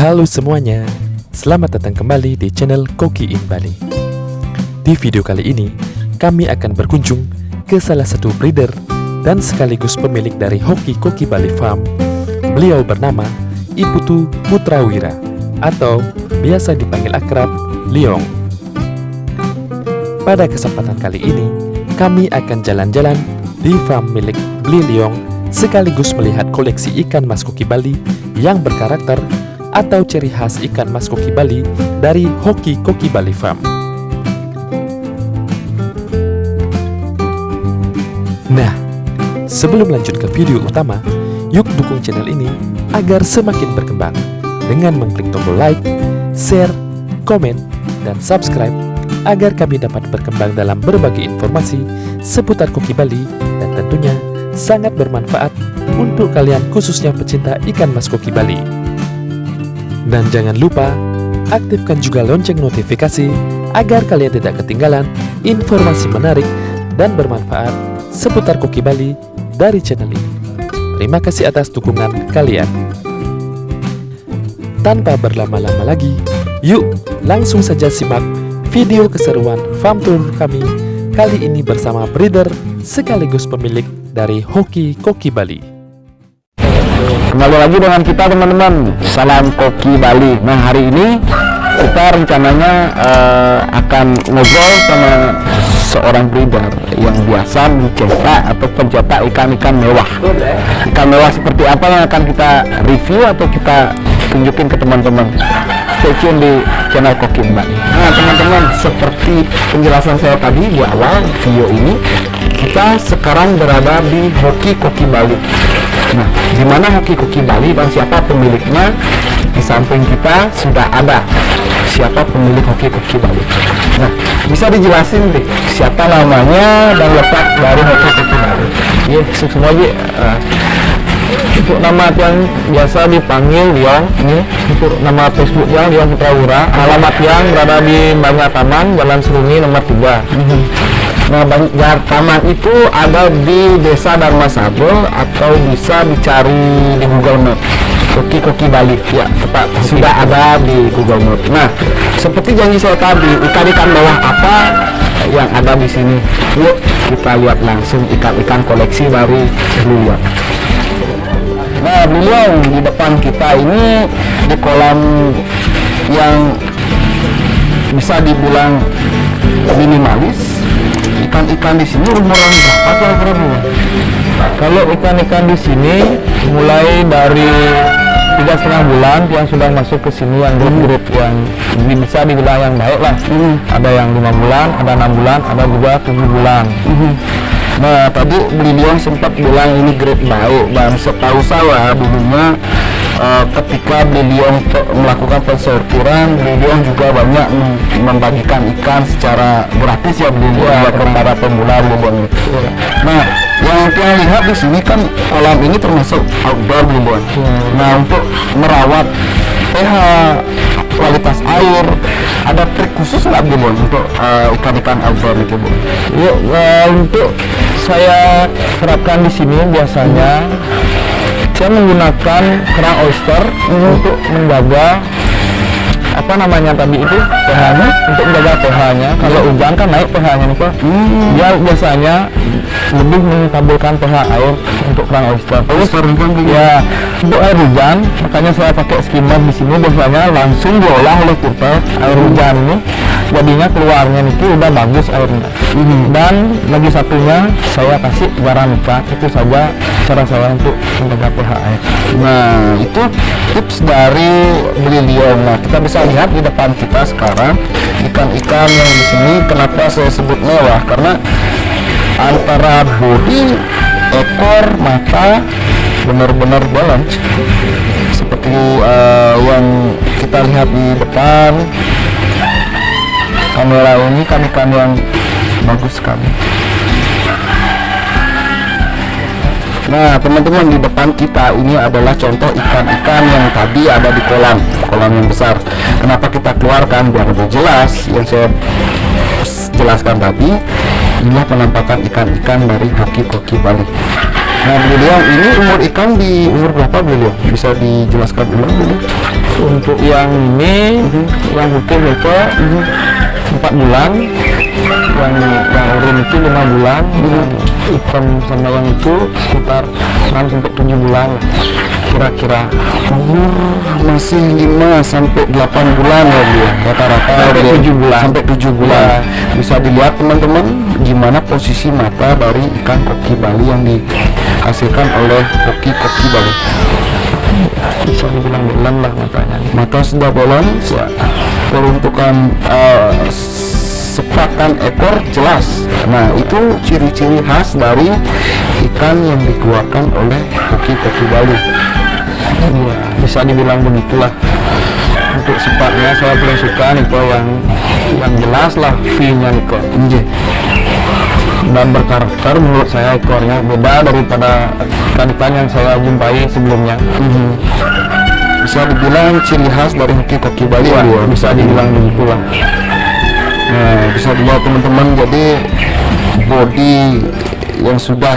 Halo semuanya, selamat datang kembali di channel Koki in Bali. Di video kali ini, kami akan berkunjung ke salah satu breeder dan sekaligus pemilik dari Hoki Koki Bali Farm. Beliau bernama Iputu Putrawira atau biasa dipanggil akrab Liong. Pada kesempatan kali ini, kami akan jalan-jalan di farm milik Bli Liong sekaligus melihat koleksi ikan mas koki Bali yang berkarakter atau ciri khas ikan mas koki Bali dari Hoki Koki Bali Farm. Nah, sebelum lanjut ke video utama, yuk dukung channel ini agar semakin berkembang dengan mengklik tombol like, share, komen, dan subscribe agar kami dapat berkembang dalam berbagai informasi seputar koki Bali dan tentunya sangat bermanfaat untuk kalian khususnya pecinta ikan mas koki Bali. Dan jangan lupa aktifkan juga lonceng notifikasi agar kalian tidak ketinggalan informasi menarik dan bermanfaat seputar koki Bali dari channel ini. Terima kasih atas dukungan kalian. Tanpa berlama-lama lagi, yuk langsung saja simak video keseruan farm tour kami kali ini bersama breeder sekaligus pemilik dari Hoki Koki Bali. Kembali lagi dengan kita teman-teman, salam Koki Bali. Nah, hari ini kita rencananya akan ngobrol sama seorang breeder yang biasa mencetak atau pencetak ikan-ikan mewah. Ikan mewah seperti apa yang akan kita review atau kita tunjukin ke teman-teman. Stay tune di channel Koki Bali. Nah teman-teman, seperti penjelasan saya tadi di awal video ini, kita sekarang berada di Hoki Koki Bali. Nah, di mana Hoki Koki Bali dan siapa pemiliknya? Di samping kita sudah ada siapa pemilik Hoki Koki Bali. Nah, bisa dijelasin deh siapa namanya dan letak dari Hoki Koki Bali. Iya, semua aja. Untuk nama yang biasa dipanggil Liong, ini untuk nama Facebook yang Liong Putrawira. Alamat yang berada di Banjar Taman, Jalan Serungi nomor 3. Nah, Banjar Taman itu ada di Desa Darmasabel atau bisa dicari di Google Map. Hoki Koki Bali, ya tepat, sudah ada di Google Map. Nah, seperti janji saya tadi, ikan-ikan bawah apa yang ada di sini? Yuk kita lihat langsung ikan-ikan koleksi dari Bli Liong. Nah, Bli Liong di depan kita ini di kolam yang bisa dibilang minimalis. Ikan-ikan di sini umuran berapa kira-kira, Bu? Kalau ikan-ikan di sini mulai dari 3,5 bulan yang sudah masuk ke sini, yang grup-grup yang bisa dibilang yang baik lah. Ada yang 5 bulan, ada 6 bulan, ada juga 7 bulan. Nah, tadi Bli Liong sempat bilang ini grade baik, dan setahu saya dulunya ketika Bli Liong melakukan pensortiran, Bli Liong juga banyak membagikan ikan secara gratis ya Bli Liong kepada pemula Bli. Nah, yang kita lihat di sini kan kolam ini termasuk outdoor Bli Liong. Nah, untuk merawat pH, kualitas air, ada trik khusus nggak Bli Liong untuk ikan-ikan outdoor itu, Bu? Yuk, untuk saya terapkan di sini biasanya saya menggunakan kerang oyster untuk menjaga apa namanya tadi itu pH-nya, untuk menjaga pH-nya. Kalau hujan kan naik pH-nya nih Pak. Dia biasanya lebih menstabilkan pH air untuk kerang oyster. Ya, untuk air hujan makanya saya pakai skimmer di sini, biasanya langsung diolah oleh filter air hujan ini, jadinya keluarnya itu udah bagus airnya. Dan lagi satunya saya kasih garam ikan, itu saja cara saya untuk menjaga pH air. Nah, itu tips dari Bli Liong. Nah, kita bisa lihat di depan kita sekarang ikan-ikan yang di sini. Kenapa saya sebut mewah? Karena antara bodi, ekor, mata benar-benar balance seperti yang kita lihat di depan kamera ini, ikan-ikan yang bagus sekali. Nah, teman-teman, di depan kita ini adalah contoh ikan-ikan yang tadi ada di kolam yang besar. Kenapa kita keluarkan? Biar lebih jelas. Yang saya jelaskan tadi, inilah penampakan ikan-ikan dari Hoki Koki Bali. Nah, Bli Liong ini umur ikan di umur berapa, Bli Liong? Bisa dijelaskan dulu, Bli? Untuk yang ini yang putih itu 4 bulan, yang oranye itu 5 bulan, yang hitam sama yang itu sekitar 6 sampai 7 bulan lah, kira-kira. Umur masih 5 sampai 8 bulan ya Bu ya, rata-rata Sampai 7 bulan. sampai 7 bulan. Bisa dilihat teman-teman gimana posisi mata dari ikan koki Bali yang dihasilkan oleh koki Bali. Bisa dibilang bulan lah matanya. Mata sudah bolong ya. Peruntukan sepakan ekor jelas. Nah, itu ciri-ciri khas dari ikan yang dikeluarkan oleh koki Bali. Iya, bisa dibilang begitulah. Untuk sifatnya saya paling suka Niko yang jelas lah, V-nya Niko. Dan berkarakter menurut saya ekornya beda daripada ikan-ikan yang saya jumpai sebelumnya. Bisa dibilang ciri khas dari koki Bali ya, Bu ya? Bisa dibilang begitulah. Nah, bisa dilihat teman-teman, jadi body yang sudah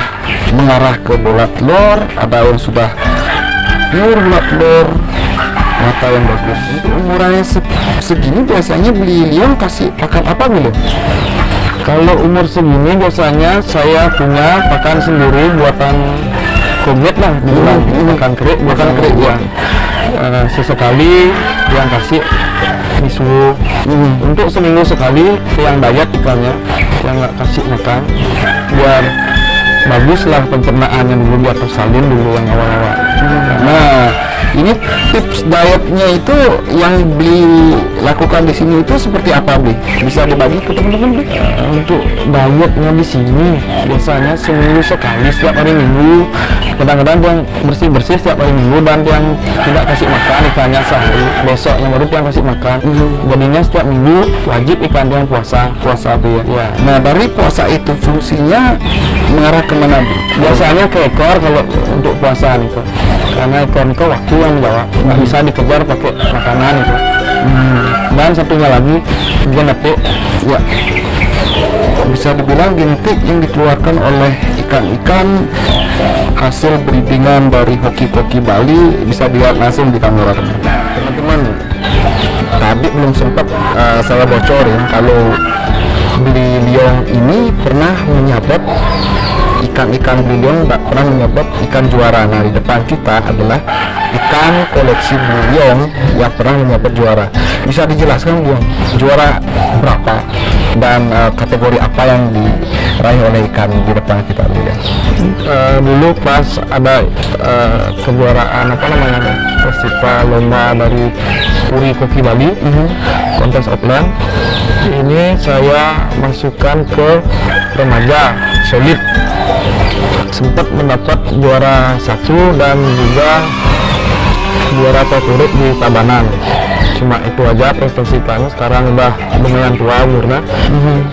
mengarah ke bola telur, ada yang sudah pure bola telur, mata yang bagus. Umurannya segini biasanya beli liang kasih pakan apa Bu? Kalau umur segini biasanya saya punya pakan sendiri buatan komet lah, dibilang pakan kerik ya. Sesekali yang kasih misu, untuk seminggu sekali yang diet ikannya, yang nggak kasih makan biar bagus lah pencernaannya dulu, biar tersalin dulu yang awal-awal. Nah, ini tips dietnya itu yang beli lakukan di sini itu seperti apa Bli? Bisa dibagi ke teman-teman Bli? Untuk dietnya di sini biasanya seminggu sekali, setiap hari Minggu. Kadang-kadang yang bersih-bersih setiap hari Minggu, dan yang tidak kasih makan ikannya sehari, besoknya baru yang kasih makan. Jadinya setiap Minggu wajib ikan yang puasa Bu ya. Nah, dari puasa itu fungsinya mengarah kemana Bu? Biasanya ke ekor kalau untuk puasa nih kok, karena ekor itu waktu yang bawa, nggak bisa dikejar pakai makanan itu. Dan satunya lagi genetik Ya, bisa dibilang genetik yang dikeluarkan oleh ikan-ikan hasil breedingan dari koki Bali. Bisa dilihat langsung di kamera teman-teman. Tadi belum sempat saya bocorin kalau beli liong ini pernah menyabet ikan beliong, tak pernah menyabet ikan juara. Nah, di depan kita adalah ikan koleksi beliong yang pernah menyabet juara. Bisa dijelaskan Bung, juara berapa dan kategori apa yang diraih oleh ikan di depan kita dulu ya? Dulu pas ada kejuaraan apa namanya, festival lomba dari Puri Koki Bali, kontes offline. Ini saya masukkan ke remaja solid, sempat mendapat juara 1 dan juga juara favorit di Tabanan. Cuma itu aja prestasi kami. Sekarang udah lumayan tua umurnya,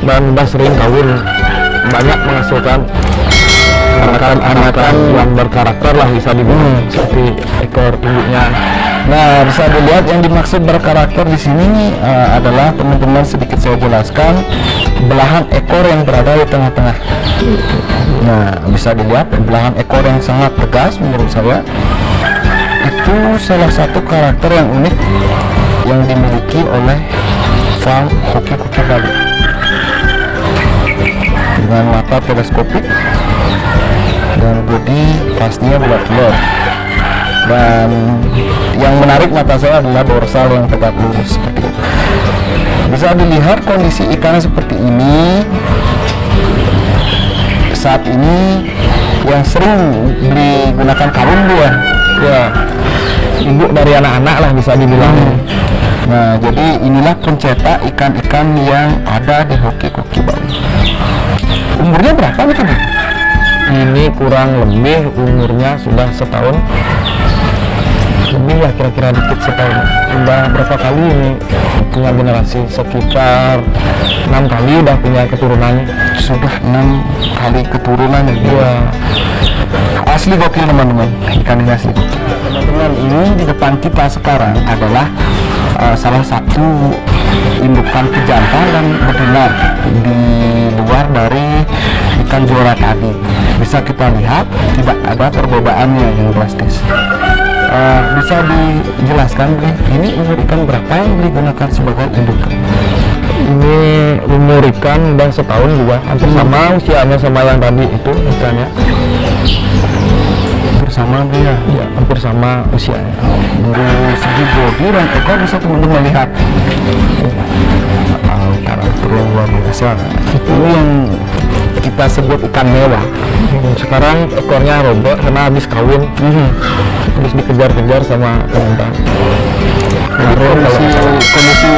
dan udah sering kawin, banyak menghasilkan anakan yang berkarakter lah, bisa dibilang seperti ekor induknya. Nah, bisa dilihat yang dimaksud berkarakter di sini adalah, teman-teman sedikit saya jelaskan, belahan ekor yang berada di tengah-tengah. Nah, bisa dilihat belahan ekor yang sangat tegas menurut saya. Itu salah satu karakter yang unik yang dimiliki oleh farm koki Bali. Dengan mata teleskopik dan bodi pastinya bulat telur. Dan yang menarik mata saya adalah dorsal yang tegak lurus seperti itu. Bisa dilihat kondisi ikannya seperti ini. Saat ini yang sering digunakan kawin Ya, induk dari anak-anak lah bisa dibilang. Nah, jadi inilah pencetak ikan-ikan yang ada di koki Bali. Umurnya berapa nih Bang? Ini kurang lebih umurnya sudah setahun lebih ya, kira-kira dikit setahun. Udah berapa kali ini punya generasi, sekitar 6 kali udah punya keturunan. Sudah 6 kali keturunan ya. Dua Asli gokil teman-teman, ikan ini asli gokil. Teman-teman, ini di depan kita sekarang adalah salah satu indukan pejantan dan betina di luar dari ikan juara tadi. Bisa kita lihat tidak ada perbedaannya yang drastis. Bisa dijelaskan ini umur ikan berapa yang digunakan sebagai indukan? Ini umur ikan udah setahun juga, hampir sama usianya sama yang tadi itu ikannya. Bersama dia Ya, hampir sama usianya. dari segi bodi dan ekor bisa teman-teman lihat karakter yang luar biasa. Ini yang kita sebut ikan mewah. Sekarang ekornya robek karena habis kawin, habis dikejar-kejar sama teman-teman. Kondisi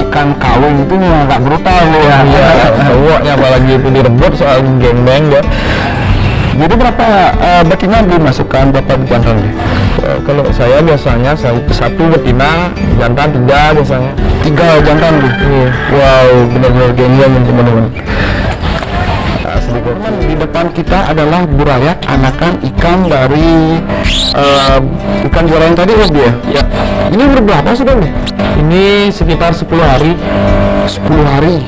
ikan kawin itu agak brutal ya. Iya, cowoknya apalagi itu direbut soal gengbeng ya. Jadi berapa betina dimasukkan, berapa jantan nih? Kalau saya biasanya satu betina, jantan 3 biasanya. 3 jantan nih. Iya. Wow, benar-benar genial teman-teman. Sedikit di depan kita adalah burayak anakan ikan dari ikan juara yang tadi ya? Ya, Ini umur berapa sudah nih? ini sekitar 10 hari. 10 hari.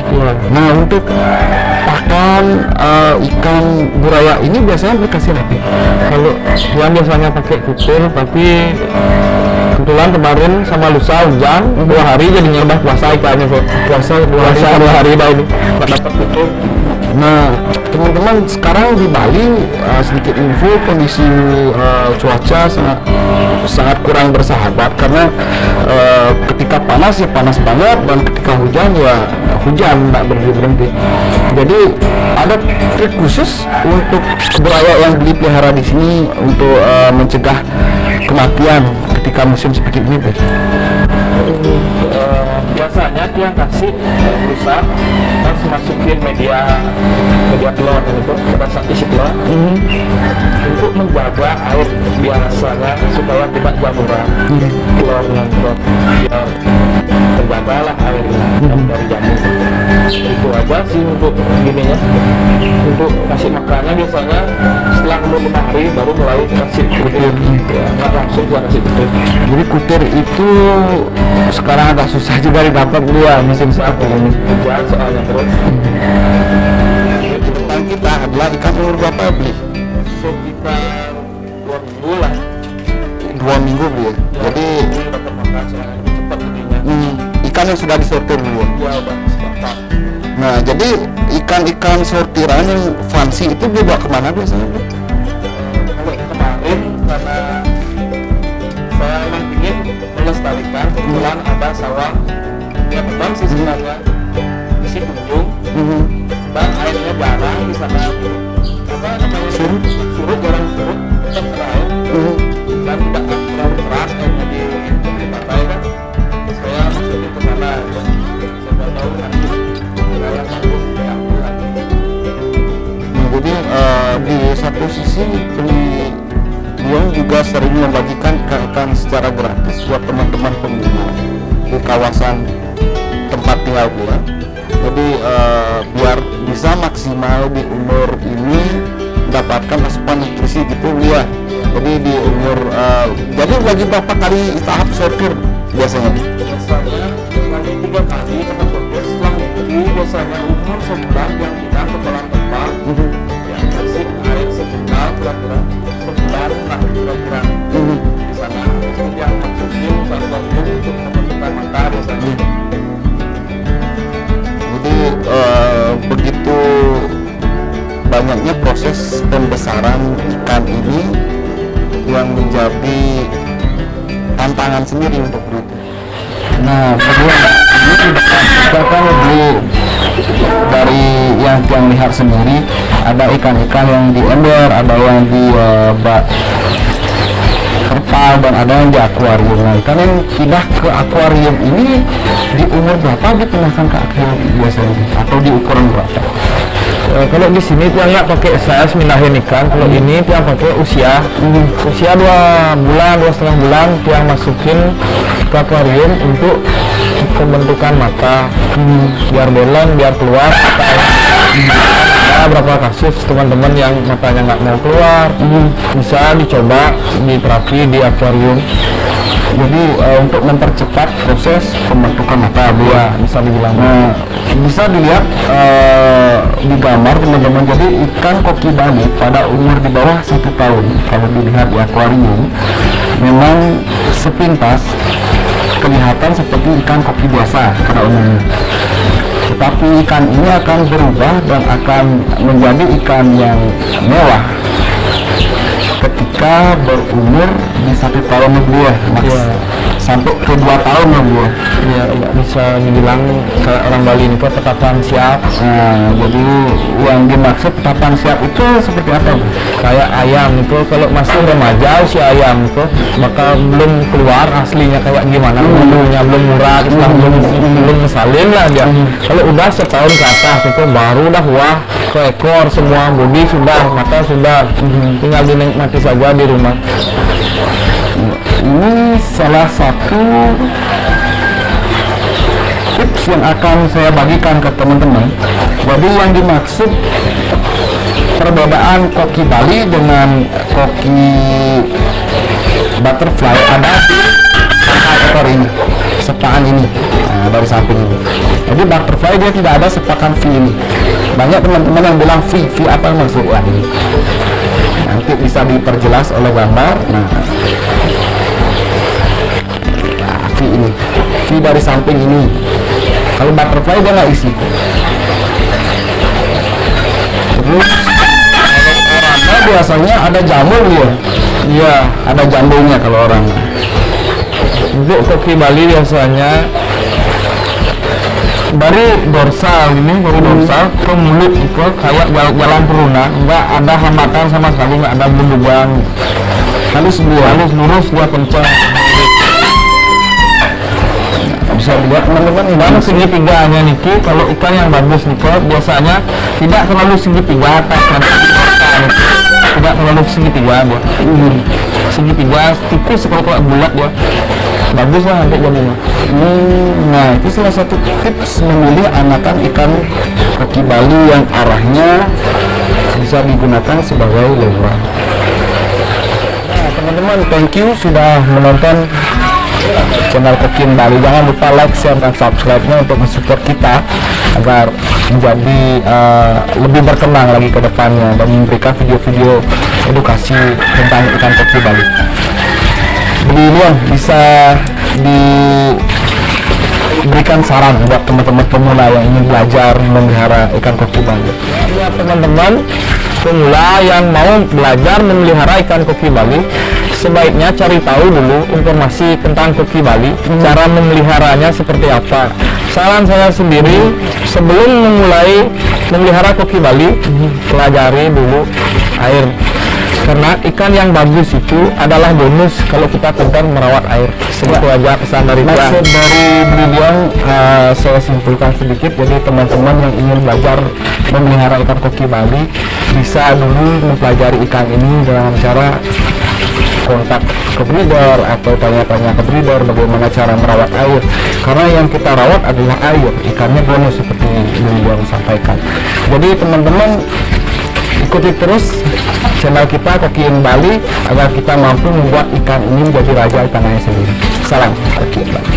Nah, untuk pakan ikan burayak ini biasanya dikasih apa? Kalau yang biasanya pakai kucing, tapi kebetulan kemarin sama lusa hujan 2 hari jadi nyerba puasa ikannya kok. Puasa 2 hari dah ini nggak dapat kucing. Nah, teman-teman sekarang di Bali sedikit info kondisi cuaca sangat kurang bersahabat karena ketika panas ya panas banget dan ketika hujan ya hujan nggak berhenti. Jadi ada trik khusus untuk burayak yang dipelihara di sini untuk mencegah kematian ketika musim seperti ini, Bes. Biasanya dia kasih rusak, terus masukin media telur itu pada isi telur untuk menjaga air biasanya supaya tidak jamuran telurnya biar terjaga lah airnya dari jamur. Itu aja sih untuk gininya. Untuk kasih makannya biasanya setelah 5 hari baru mulai kasih kutir, ya nggak langsung gua kasih kutir. Jadi kutir itu sekarang agak susah juga didapat dia musim seperti ini. Hujan soalnya terus. Di depan kita adalah ikan umur berapa beli? Sekitar 2 minggu lah. 2 minggu beli ya. Jadi ini udah termakan soalnya cepat gedenya. ikan yang sudah disortir dulu. Ya udah sepakat. Nah, jadi ikan-ikan sortiran yang fancy itu dibawa kemana biasanya, Bu? Kalau kemarin karena saya memang ingin melestarikan, kebetulan ada sawah yang teman sih sebenarnya isi kunjung dan airnya jarang di sana, apa namanya surut jarang surut tetap terair dan tidak terlalu keras airnya di pantai kan. Saya masukin ke sana ya. Saya tahu nanti wilayah bagus ya pulang. Nah, jadi di satu sisi beliau juga sering membagikan ikan secara gratis buat teman-teman pengguna di kawasan tempat tinggal beliau. Jadi biar bisa maksimal di umur ini mendapatkan asupan nutrisi gitu beliau. Jadi di umur jadi bagi berapa kali tahap sortir biasanya? Biasanya nanti 3 kali kita sortir, setelah itu biasanya umur 9 yang kita setelah tempat yang kasih air sekitar kira-kira 9 lah kira-kira di sana yang masukin satu untuk membentukkan mata biasanya. Jadi begitu banyaknya proses pembesaran ikan ini yang menjadi tantangan sendiri untuk berita. Nah, kedua ini kita kan dari yang lihat sendiri ada ikan-ikan yang di ember, ada yang di bak terpal dan ada yang di akuarium. Nah, ikan yang pindah ke akuarium ini di umur berapa dipindahkan ke akuarium biasanya atau di ukuran berapa? Kalau di sini dia nggak pakai size mindahin ikan. Kalau ini dia pakai usia 2 bulan, 2,5 bulan dia masukin ke akuarium untuk pembentukan mata biar belon, biar keluar mata. Ada beberapa kasus teman-teman yang matanya nggak mau keluar, bisa dicoba diterapi di akuarium. Jadi untuk mempercepat proses pembentukan mata buah bisa dibilang. Nah, bisa dilihat di gambar teman-teman. Jadi ikan koki Bali pada umur di bawah 1 tahun kalau dilihat di akuarium memang sepintas kelihatan seperti ikan koki biasa pada umumnya. Tetapi ikan ini akan berubah dan akan menjadi ikan yang mewah ketika berumur di 1 tahun lebih ya, Mas. Sampai ke 2 tahun lebih ya. Iya, bisa dibilang kayak orang Bali ini kok tetapan siap. Nah, jadi yang dimaksud tatapan siap itu seperti apa? Kayak ayam itu kalau masih remaja si ayam itu bakal belum keluar aslinya kayak gimana, bulunya belum murah, belum salin lah dia. Kalau udah setahun ke atas itu baru dah wah, ke ekor semua, bodi sudah, mata sudah, tinggal dinikmati saja di rumah. Ini salah satu tips yang akan saya bagikan ke teman-teman. Jadi yang dimaksud perbedaan koki Bali dengan koki butterfly ada di ekor ini, sepakan ini, nah, dari samping ini. Jadi butterfly dia tidak ada sepakan V ini. Banyak teman-teman yang bilang V apa maksudnya ini? Nanti bisa diperjelas oleh gambar. Nah, V ini, V dari samping ini. Kalau butterfly dia nggak isi. Terus orangnya biasanya ada jambul dia. Iya, ada jambulnya kalau orang. Untuk koki Bali biasanya dari dorsal ini, dari dorsal ke mulut itu kayak jalan peruna, nggak ada hambatan sama sekali, nggak ada bendugan, halus lurus dia kencang. Bisa buat teman-teman ini. Dan segitiganya niki kalau ikan yang bagus niki biasanya tidak terlalu segitiga atas dan dorsal, tidak terlalu segitiga dia. Segitiga tipis kalau bulat dia. Bagus lah nanti jadinya. Nah, itu salah satu tips memilih anakan ikan koki Bali yang arahnya bisa digunakan sebagai lewat. Nah, teman-teman, thank you sudah menonton channel Koki Bali. Jangan lupa like, share, dan subscribe-nya untuk mensupport kita agar menjadi lebih berkembang lagi ke depannya dan memberikan video-video edukasi tentang ikan koki Bali. Jadi ini yang bisa diberikan saran buat teman-teman pemula yang ingin belajar memelihara ikan koki Bali. Ya teman-teman pemula yang mau belajar memelihara ikan koki Bali, sebaiknya cari tahu dulu informasi tentang koki Bali, cara memeliharanya seperti apa. Saran saya sendiri, sebelum memulai memelihara koki Bali, pelajari dulu air. Karena ikan yang bagus itu adalah bonus kalau kita pintar merawat air. Segitu aja pesan dari saya. Maksud dari beliau saya simpulkan sedikit. Jadi teman-teman yang ingin belajar memelihara ikan koki Bali bisa dulu mempelajari ikan ini dengan cara kontak ke breeder atau tanya-tanya ke breeder bagaimana cara merawat air. Karena yang kita rawat adalah air, ikannya bonus seperti beliau sampaikan. Jadi teman-teman ikuti terus channel kita Koki Bali agar kita mampu membuat ikan ini menjadi raja ikannya sendiri. Salam Koki Bali.